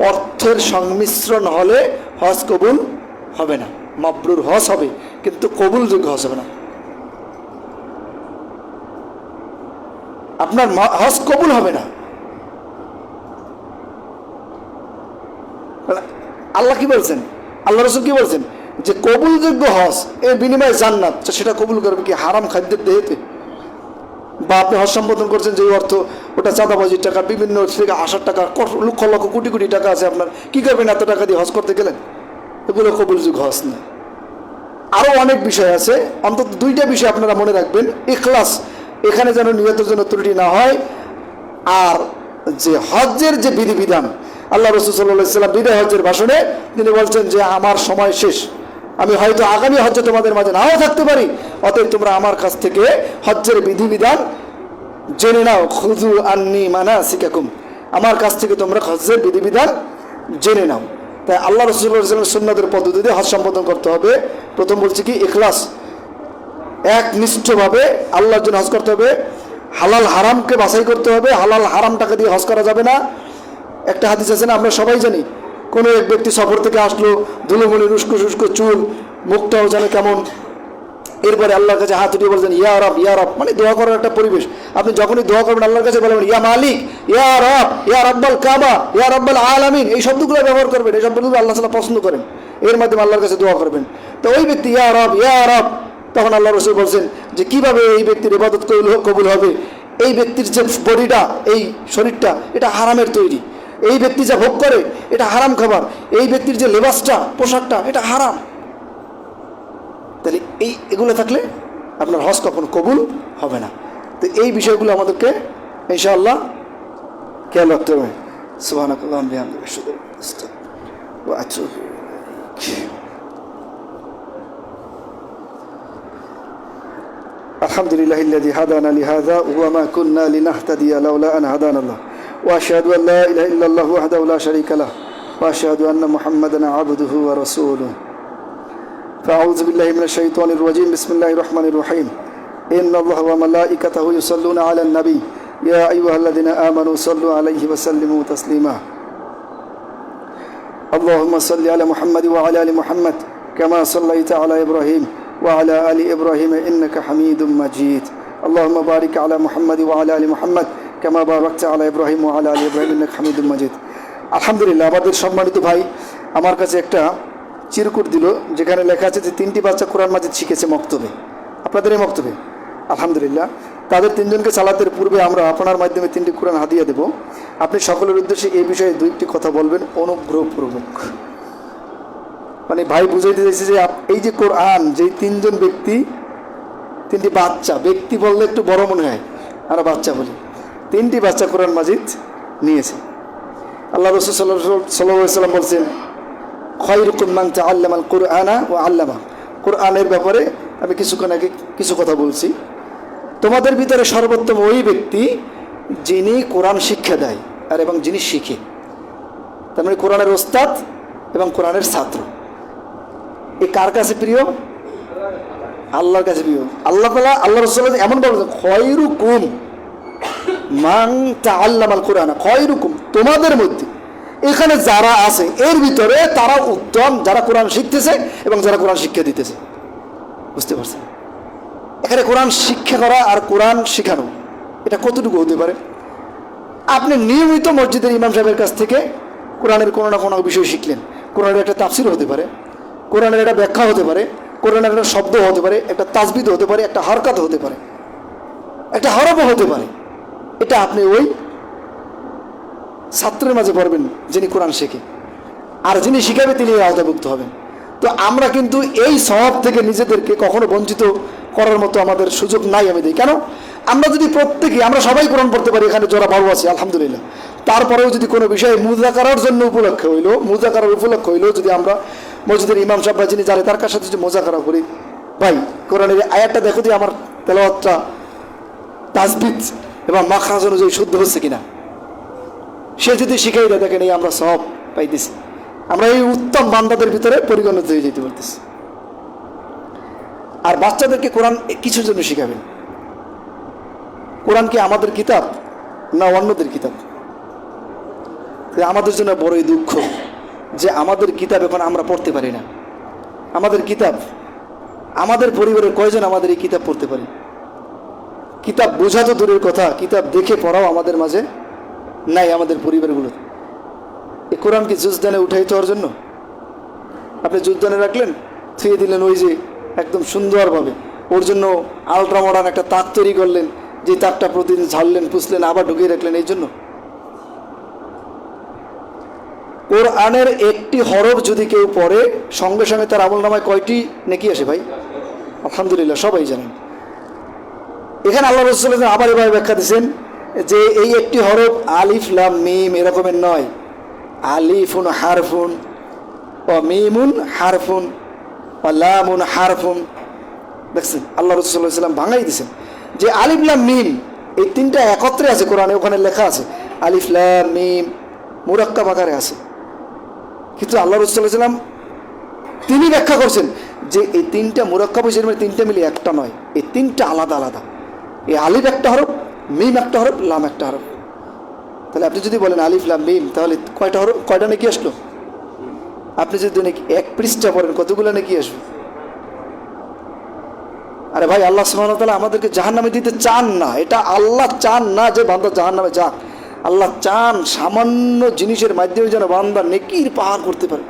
অর্থের সংমিশ্রণ হলে হজ কবুল হবে না। মাবরুর হজ হবে কিন্তু কবুলযোগ্য হজ হবে না। আপনার হজ কবুল হবে না। আল্লাহ কি বলছেন? আল্লাহ রাসূল কি বলছেন? যে কবুলযোগ্য হজ এর বিনিময়ে জান্নাত, সেটা কবুল করবে কি হারাম খাদ্যের দেহেতে? বা আপনি হজ সম্পাদন করছেন যে অর্থ, ওটা চাঁদাবাজির টাকা, বিভিন্ন থেকে আসার টাকা, লক্ষ লক্ষ কোটি কোটি টাকা আছে আপনার, কি করবেন এত টাকা দিয়ে হজ করতে গেলেন? এগুলো কবুলযোগ্য হজ না। আরও অনেক বিষয় আছে, অন্তত 2টা বিষয় আপনারা মনে রাখবেন। ইখলাস, এখানে যেন নিয়তের জন্য ত্রুটি না হয়। আর যে হজ্জের যে বিধিবিধান, আল্লাহ রাসূল সাল্লাল্লাহু আলাইহি ওয়াসাল্লাম বিদায় হজ্জের ভাষণে তিনি বলছেন যে আমার সময় শেষ, আমি হয়তো আগামী হজ্জে তোমাদের মাঝে নাও থাকতে পারি, অতএব তোমরা আমার কাছ থেকে হজ্জের বিধিবিধান জেনে নাও। খুযু আন্নী মানাসিকাকুম, আমার কাছ থেকে তোমরা হজ্জের বিধিবিধান জেনে নাও। তাই আল্লাহ রাসূলুল্লাহ সাল্লাল্লাহু আলাইহি ওয়াসাল্লামের সুন্নাতের পদ্ধতিতে হজ সম্পাদন করতে হবে। প্রথম বলছি কি, ইখলাস, একনিষ্ঠভাবে আল্লাহর জন্য হজ করতে হবে। হালাল হারামকে বাছাই করতে হবে, হালাল হারাম টাকা দিয়ে হজ করা যাবে না। একটা হাদিস আছে না, আমরা সবাই জানি, কোনো এক ব্যক্তি সফর থেকে আসলো, ধুলোমুলি, উস্কো শুষ্কো চুল, মুখটাও যেন কেমন, এরপরে আল্লাহর কাছে হাত উঠিয়ে বলছেন ইয়া রব, ইয়া রব, মানে দোয়া করার একটা পরিবেশ। আপনি যখনই দোয়া করবেন আল্লাহর কাছে বলবেন ইয়া মালিক, ইয়া রব, ইয়া রব্বাল কাবা, ইয়া রব্বাল আলামিন, এই শব্দগুলো ব্যবহার করবেন। এই শব্দগুলো আল্লাহ তাআলা পছন্দ করেন, এর মাধ্যমে আল্লাহর কাছে দোয়া করবেন। তো ওই ব্যক্তি ইয়া রব, তখন আল্লাহ রাসূল বলছেন যে কিভাবে এই ব্যক্তির ইবাদত কবুল হবে? এই ব্যক্তির যে বডিটা, এই শরীরটা, এটা হারামের তৈরি। এই ব্যক্তি যা ভোগ করে এটা হারাম খাবার। এই ব্যক্তির যে লেবাসটা, পোশাকটা, এটা হারাম। তাহলে এগুলো থাকলে আপনার হজ কখনো কবুল হবে না। তো এই বিষয়গুলো আমাদেরকে ইনশাআল্লাহ খেয়াল রাখতে হবে। সুবহানাকাল্লাহুম্মা ওয়া বিহামদিকা আশহাদু আল্লা ইলাহা ইল্লা আনতা আস্তাগফিরুকা ওয়া আতুবু ইলাইক। আলহামদুলিল্লাহিল্লাযী হাদানা লিহাযা ওয়া মা কুন্না লিনাহতাদিয়া লাউলা আন হাদানাল্লাহ ওয়া আশহাদু আল লা ইলাহা ইল্লাল্লাহু ওয়াহদাহু লা শারীকা লাহু ওয়া আশহাদু আন্না মুহাম্মাদান আবদুহু ওয়া রাসূলুহু। فأعوذ بالله من الشيطان الرجيم بسم الله الرحمن الرحيم إن الله وملائكته يصلون على النبي يا أيها الذين آمنوا صلوا عليه وسلموا تسليما اللهم صل على محمد وعلى آل محمد كما صليت على إبراهيم وعلى آل إبراهيم إنك حميد مجيد اللهم بارك على محمد وعلى آل محمد كما باركت على إبراهيم وعلى آل إبراهيم إنك حميد مجيد। আলহামদুলিল্লাহ, আমাদের সম্মানিত ভাই আমার কাছে একটা চিরকুট দিল, যেখানে লেখা আছে যে 3টি বাচ্চা কোরআন মাজিদ শিখেছে মক্তবে, আপনাদের এই মক্তবে। আলহামদুলিল্লাহ, তাদের 3জনকে সালাতের পূর্বে আমরা আপনার মাধ্যমে 3টি কোরআন হাদিয়া দেব। আপনি সকলের উদ্দেশ্যে এই বিষয়ে 2টি কথা বলবেন অনুগ্রহপূর্বক। মানে ভাই বুঝাইতে চাইছে যে এই যে কোরআন, যে 3জন ব্যক্তি, 3টি বাচ্চা, ব্যক্তি বললে একটু বড় মনে হয়, আমরা বাচ্চা বলি, 3টি বাচ্চা কোরআন মাজিদ নিয়েছে। আল্লাহ রাসূল সাল্লাল্লাহু আলাইহি ওয়াসাল্লাম বলছেন খায়রুকুম মান তাআল্লামাল কুরআনা ওয়া আল্লামা। কোরআনের ব্যাপারে আমি কিছুক্ষণ আগে কিছু কথা বলছি। তোমাদের ভিতরে সর্বোত্তম ওই ব্যক্তি যিনি কোরআন শিক্ষা দেয় আর এবং যিনি শিখে। তার মানে কোরআনের ওস্তাদ এবং কোরআনের ছাত্র। এই কার কাছে প্রিয়? আল্লাহর কাছে প্রিয়। আল্লাহ তাআলা, আল্লাহ রাসূল এমন বলেছেন খায়রুকুম মান তাআল্লামাল কুরআনা, খায়রুকুম, তোমাদের মধ্যে, এখানে যারা আছে এর ভিতরে তারা উত্তম যারা কোরআন শিখতেছে এবং যারা কোরআন শিক্ষা দিতেছে। বুঝতে পারছেন? এখানে কোরআন শিক্ষা করা আর কোরআন শেখানো এটা কতটুকু হতে পারে? আপনি নিয়মিত মসজিদের ইমাম সাহেবের কাছ থেকে কোরআনের কোনো না কোনো বিষয় শিখলেন। কোরআনের একটা তাফসির হতে পারে, কোরআনের একটা ব্যাখ্যা হতে পারে, কোরআনের একটা শব্দ হতে পারে, একটা তাজবিদ হতে পারে, একটা হরকত হতে পারে, একটা হরফও হতে পারে। এটা আপনি ওই ছাত্রের মাঝে পড়বেন যিনি কোরআন শেখে, আর যিনি শিখাবে তিনি আওতাভুক্ত হবেন। তো আমরা কিন্তু এই সওয়াব থেকে নিজেদেরকে কখনো বঞ্চিত করার মতো আমাদের সুযোগ নাই। আমি দিই কেন? আমরা যদি প্রত্যেকে, আমরা সবাই কোরআন পড়তে পারি, এখানে যারা বড় আছে আলহামদুলিল্লাহ, তারপরেও যদি কোনো বিষয়ে মুযাকারার জন্য উপলক্ষ হইলো, মুযাকারার উপলক্ষ হইলো যদি আমরা মসজিদের ইমাম সাহেব বা যিনি জানে তার কাছে যদি মুযাকারা করি, ভাই কোরআনের আয়াতটা দেখো যে আমার তেলাওয়াতটা তাজবিদ এবং মাখরাজ অনুযায়ী শুদ্ধ হচ্ছে কিনা, সে যদি শিখাই দেয়, দেখেন এই আমরা সওয়াব পাইতেছি, আমরা এই উত্তম বান্দাদের ভিতরে পরিগণিত হয়ে যেতে পারতেছি। আর বাচ্চাদেরকে কোরআন কিছুর জন্য শিখাবেন। কোরআন কি আমাদের কিতাব না অন্যদের কিতাব? আমাদের জন্য বড়ই দুঃখ যে আমাদের কিতাব এখন আমরা পড়তে পারি না। আমাদের কিতাব, আমাদের পরিবারের কয়জন আমাদের এই কিতাব পড়তে পারি? কিতাব বোঝা তো দূরের কথা, কিতাব দেখে পড়াও আমাদের মাঝে নাই। আমাদের পরিবারগুলো এই কোরআনকে জুজদানে উঠাইতে হওয়ার জন্য আপনি জুজদানে রাখলেন, থুয়ে দিলেন ওই যে একদম সুন্দরভাবে, ওর জন্য আলট্রা মডার্ন একটা তাক তৈরি করলেন, যে তাকটা প্রতিদিন ঝাড়লেন, পুষলেন, আবার ঢুকিয়ে রাখলেন। এই জন্য কোরআনের একটি হরফ যদি কেউ পড়ে, সঙ্গে সঙ্গে তার আমলনামায় কয়টি নেকি আসে ভাই? আলহামদুলিল্লাহ, সবাই জানেন। এখানে আল্লাহ রাসূল আবার এভাবে ব্যাখ্যা দিয়েছেন যে এই একটি হরফ আলিফ লাম মিম এরকমের নয়। আলিফুন হারফুন ও মিমুন হারফুন ও লামুন হারফুন। দেখছেন আল্লাহ রাসূল সাল্লাল্লাহু আলাইহি ওয়াসাল্লাম ভাঙাই দিয়েছেন যে আলিফ লাম মিম এই 3টা একত্রে আছে কোরআনে, ওখানে লেখা আছে। আলিফ লাম মিম মুরাক্কাব আকারে আছে, কিন্তু আল্লাহ রাসূল সাল্লাল্লাহু আলাইহি ওয়াসাল্লাম তিনি ব্যাখ্যা করছেন যে এই তিনটা মুরাক্কাব হিসেবে মানে তিনটা মিলে একটা নয়, এই তিনটা আলাদা আলাদা। এই আলিফ একটা হরফ, মিম একটা হরফ, লাম একটা হরফ। তাহলে আপনি যদি বলেন আলিফ লাম মিম, তাহলে কয়টা হরফ, কয়টা নেকি আসলো? আপনি যদি নাকি এক পৃষ্ঠা পড়েন কতগুলো নাকি আসবে? আরে ভাই, আল্লাহ সুবহানাহু ওয়া তাআলা আমাদেরকে জাহান্নামে দিতে চান না, এটা আল্লাহ চান না যে বান্দা জাহান্নামে যাক। আল্লাহ চান সামান্য জিনিসের মাধ্যমে যেন বান্দা নেকির পাহাড় করতে পারে।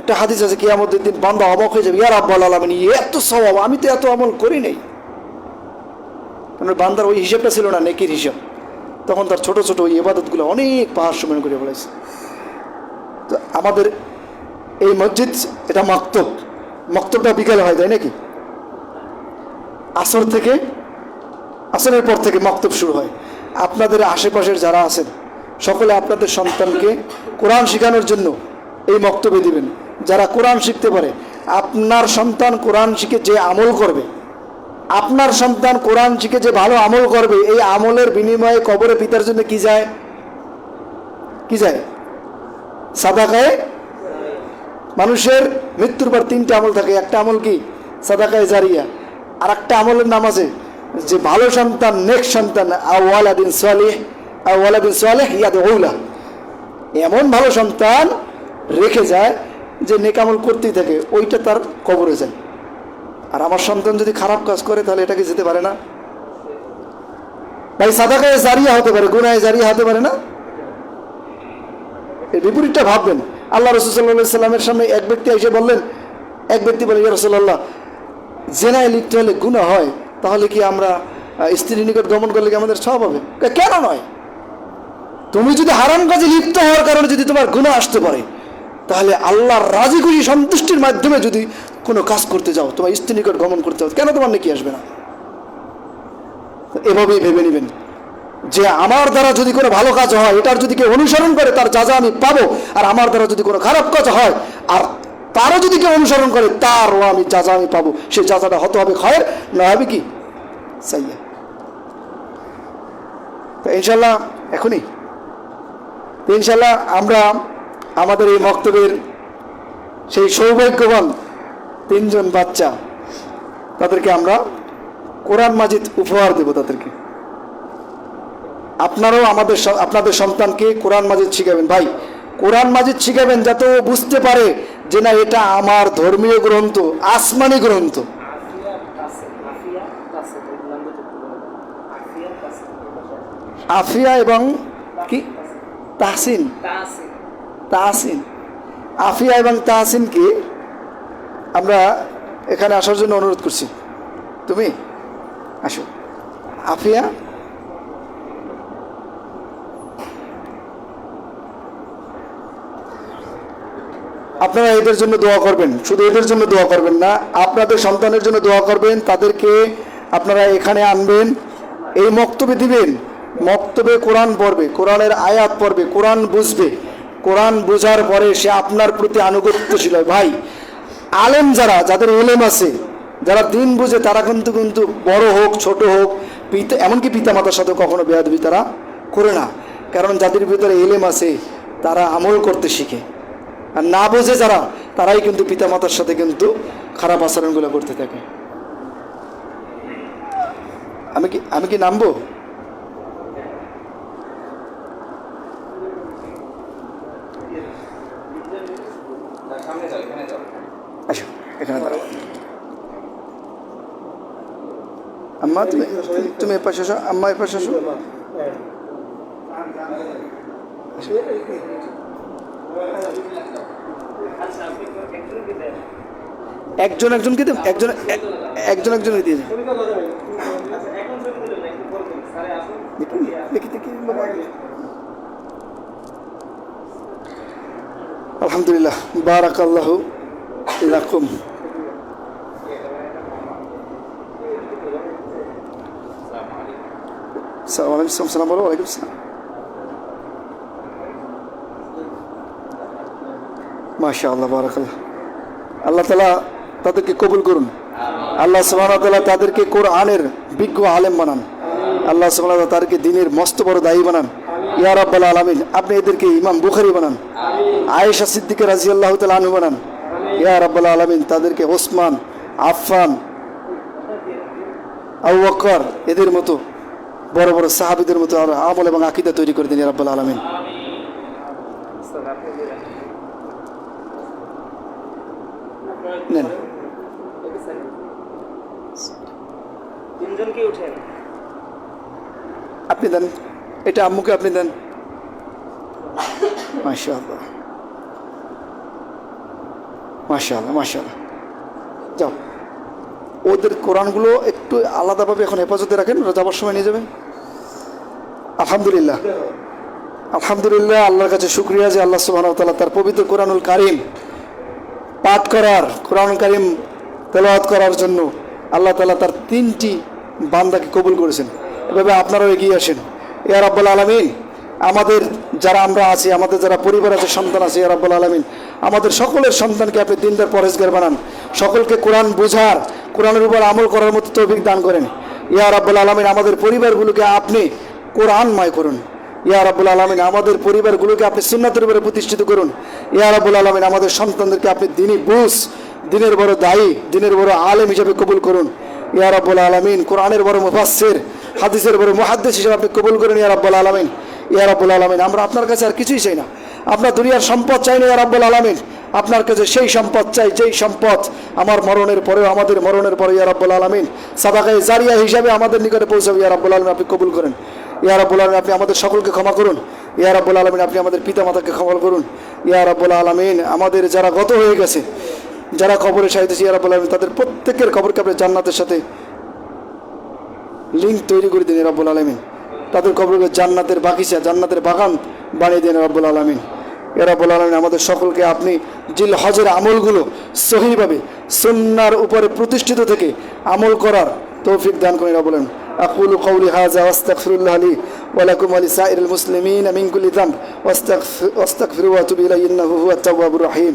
একটা হাদিস আছে, কিয়ামতের দিন বান্দা অবাক হয়ে যাবে, ইয়া রাব্বাল আলামিন, এত সওয়াব, আমি তো এত আমল করি নাই। কারণ বান্দার ওই হিসাবটা ছিল না নেকির হিসাব, তখন তার ছোট ছোট ওই ইবাদতগুলো অনেক পাহাড় সমান করে বলেছে। তো আমাদের এই মসজিদ, এটা মক্তব, মক্তবটা বিকালে হয়, তাই নাকি? আসর থেকে, আসরের পর থেকে মক্তব শুরু হয়। আপনাদের আশেপাশের যারা আছেন সকলে আপনাদের সন্তানকে কোরআন শেখানোর জন্য এই মক্তবে দিবেন। যারা কোরআন শিখতে পারে, আপনার সন্তান কোরআন শিখে যে আমল করবে, আপনার সন্তান কোরআন শিখে যে ভালো আমল করবে, এই আমলের বিনিময়ে কবরে পিতার জন্য কি যায়? কি যায়? সাদাকায়ে। মানুষের মৃত্যুর পর তিনটা আমল থাকে, একটা আমল কি? সাদাকায়ে জারিয়া। আর একটা আমলের নাম আছে যে ভালো সন্তান, নেক সন্তান, আওয়ালাদিন সালেহ, আওয়ালাদিন সালেহ ইয়াদউলা। এমন ভালো সন্তান রেখে যায় যে নেক আমল করতেই থাকে, ওইটা তার কবরে যায়। আর আমার সন্তান যদি খারাপ কাজ করে তাহলে এটাকে যেতে পারে না ভাই, সাদাকায়ে জারিয়া হতে পারে, গুনাহে জারিয়া হতে পারে না। এর বিপরীতটা ভাববেন। আল্লাহ রাসূল সাল্লাল্লাহু আলাইহি সাল্লামের সামনে এক ব্যক্তি এসে বললেন, এক ব্যক্তি বলে, ইয়া রাসূলুল্লাহ, জেনায় লিপ্ত হলে গুনাহ হয়, তাহলে কি আমরা স্ত্রীর নিকট গমন করলে কি আমাদের সওয়াব হবে? কেন নয়? তুমি যদি হারাম কাজে লিপ্ত হওয়ার কারণে যদি তোমার গুনাহ আসতে পারে, তাহলে আল্লাহর রাজি খুশি সন্তুষ্টির মাধ্যমে যদি কোনো কাজ করতে যাও, তোমার স্ত্রীর নিকট গমন করতে যাও, কেন তোমার নাকি আসবে না? এভাবেই ভেবে নেবেন যে আমার দ্বারা যদি কোনো ভালো কাজ হয়, এটার যদি কেউ অনুসরণ করে তার যাজা আমি পাবো, আর আমার দ্বারা যদি কোনো খারাপ কাজ হয় আর তারও যদি কেউ অনুসরণ করে তারও আমি যাজা আমি পাবো, সেই যাজাটা হতে হবে খায়ের, না হবে কি সাইয়া। তো ইনশাল্লাহ এখনই তো ইনশাল্লাহ আমরা আমাদের এই মক্তবের সেই সৌভাগ্যবান তিনজন বাচ্চা, তাদেরকে আমরা কোরআন মাজিদ উপহার দেব তাদেরকে। আপনারাও আপনাদের সন্তানকে কোরআন মাজিদ শিখাবেন। ভাই, কোরআন মাজিদ শিখাবেন যাতে ও বুঝতে পারে যে না, এটা আমার ধর্মীয় গ্রন্থ, আসমানি গ্রন্থ। আফিয়া এবং কি তাহসিন, তাহসিন, আফিয়া এবং তাহসিনকে আমরা এখানে আসার জন্য অনুরোধ করছি। তুমি আসো। আফিয়া, আপনারা এদের জন্য দোয়া করবেন, শুধু এদের জন্য দোয়া করবেন না, আপনাদের সন্তানের জন্য দোয়া করবেন। তাদেরকে আপনারা এখানে আনবেন, এই মক্তবে দিবেন। মক্তবে কোরআন পড়বে, কোরআনের আয়াত পড়বে, কোরআন বুঝবে। কোরআন বোঝার পরে সে আপনার প্রতি আনুগত্যশীল হয়। ভাই, আলেম যারা, যাদের ইলম আছে, যারা দিন বুঝে, তারা কিন্তু বড় হোক ছোট হোক, এমনকি পিতামাতার সাথে কখনো বেয়াদবি তারা করে না। কারণ যাদের ভিতরে ইলম আছে তারা আমল করতে শিখে, আর না বোঝে যারা, তারাই কিন্তু পিতামাতার সাথে কিন্তু খারাপ আচরণগুলো করতে থাকে। আমি কি নামবো? আসো, এখানে দাঁড়াও। আম্মা, তুমি এ পাশে আসো। আম্মা এ পাশে আসো। একজন একজনকে দেব, একজনকে দিয়ে দেব। আলহামদুলিল্লাহ, বারাকাল্লাহু লাকুম। সালাম বলো। ওয়ালাইকুম সালাম। মাশাআল্লাহ, বারাকাল্লাহ। আল্লাহ তাআলা তাদেরকে কবুল করুন। আল্লাহ সুবহানাহু ওয়া তাআলা তাদেরকে কোরআনের বিজ্ঞ আলেম বানান। আল্লাহ সুবহানাহু ওয়া তাআলা তাদেরকে দ্বীনের মস্ত বড় দায়ী বানান। ইয়া রাব্বাল আলামিন। আপনি এদেরকে ইমাম বুখারী বানান, আয়েশা সিদ্দিকা রাদিয়াল্লাহু তাআলা আনহা বানান, ইয়া রাব্বাল আলামিন। তাদেরকে ওসমান, আফফান, আবু বকর এদের মতো বড় বড় সাহাবীদের মতো আর আমল এবং আকীদা তৈরি করে দিন ইয়া রাব্বাল আলামিন। নেন তিনজনকে উঠেন। আপনি দেন, এটা আম্মুকে আপনি দেন। মাশাআল্লাহ মাশাআল্লাহ মাশাআল্লাহ। যাও, ওদের কোরআনগুলো একটু আলাদাভাবে এখন হেফাজতে রাখেন, ওরা যাবার সময় নিয়ে যাবেন। আলহামদুলিল্লাহ আলহামদুলিল্লাহ, আল্লাহর কাছে শুকরিয়া যে আল্লাহ সুবহানাহু ওয়া তাআলা তার পবিত্র কোরআনুল কারীম পাঠ করার, কোরআনুল কারীম তেলাওয়াত করার জন্য আল্লাহ তাআলা তার 3টি বান্দাকে কবুল করেছেন। এভাবে আপনারাও এগিয়ে আসেন ইয়া রাব্বুল আলামিন। আমাদের যারা আমরা আছি, আমাদের যারা পরিবার আছে, সন্তান আছে, ইয়া রাব্বুল আলামিন আমাদের সকলের সন্তানকে আপনি দিনদার পরহেজগার বানান, সকলকে কোরআন বোঝার, কোরআনের উপর আমল করার মতো তৌফিক দান করেন ইয়া রাব্বুল আলামিন। আমাদের পরিবারগুলোকে আপনি কোরআনময় করুন ইয়া রাব্বুল আলামিন। আমাদের পরিবারগুলোকে আপনি সুন্নাতের উপরে প্রতিষ্ঠিত করুন ইয়া রাব্বুল আলামিন। আমাদের সন্তানদেরকে আপনি দ্বীনি বুঝ, দিনের বড় দায়ী, দিনের বড় আলেম হিসেবে কবুল করুন ইয়া রাব্বুল আলামিন। কোরআনের বড় মুফাসসির, হাদিসের বড় মুহাদ্দিস হিসেবে আপনি কবুল করেন ইয়া রাব্বুল আলামিন। ইয়া রাব্বুল আলামিন, আমরা আপনার কাছে আর কিছুই চাই না, আপনার দুনিয়ার সম্পদ চাই না ইয়া রাব্বুল আলামিন। আপনার কাছে সেই সম্পদ চাই যেই সম্পদ আমার মরণের পরেও, আমাদের মরণের পরে ইয়া রাব্বুল আলামিন সাদাকায়ে জারিয়া হিসাবে আমাদের নিকটে পৌঁছাবে ইয়া রাব্বুল আলামিন। আপনি কবুল করেন ইয়া রাব্বুল আলামিন। আপনি আমাদের সকলকে ক্ষমা করুন ইয়া রাব্বুল আলামিন। আপনি আমাদের পিতামাতাকে ক্ষমা করুন ইয়া রাব্বুল আলামিন। আমাদের যারা গত হয়ে গেছে, যারা কবরে শায়িত ইয়া রাব্বুল আলামিন, তাদের প্রত্যেকের কবরকে আপনি জান্নাতের সাথে লিঙ্ক তৈরি করে দিন ইয়া রাব্বুল আলামিন। তাদের কবরকে জান্নাতের বাগিচা, জান্নাতের বাগান বানিয়ে দিন ইয়া রাব্বুল আলামিন। ইয়া রাব্বুল আলামিন, আমাদের সকলকে আপনি জিল হজের আমলগুলো সহিভাবে সুন্নাহর উপরে প্রতিষ্ঠিত থেকে আমল করার তৌফিক দান করেন ইয়া রাব্বুল আলামিন। أقول قولي هذا واستغفر الله لي ولكم ولسائر المسلمين من كل ذنب واستغفروا واتوبوا إليه إنه هو التواب الرحيم.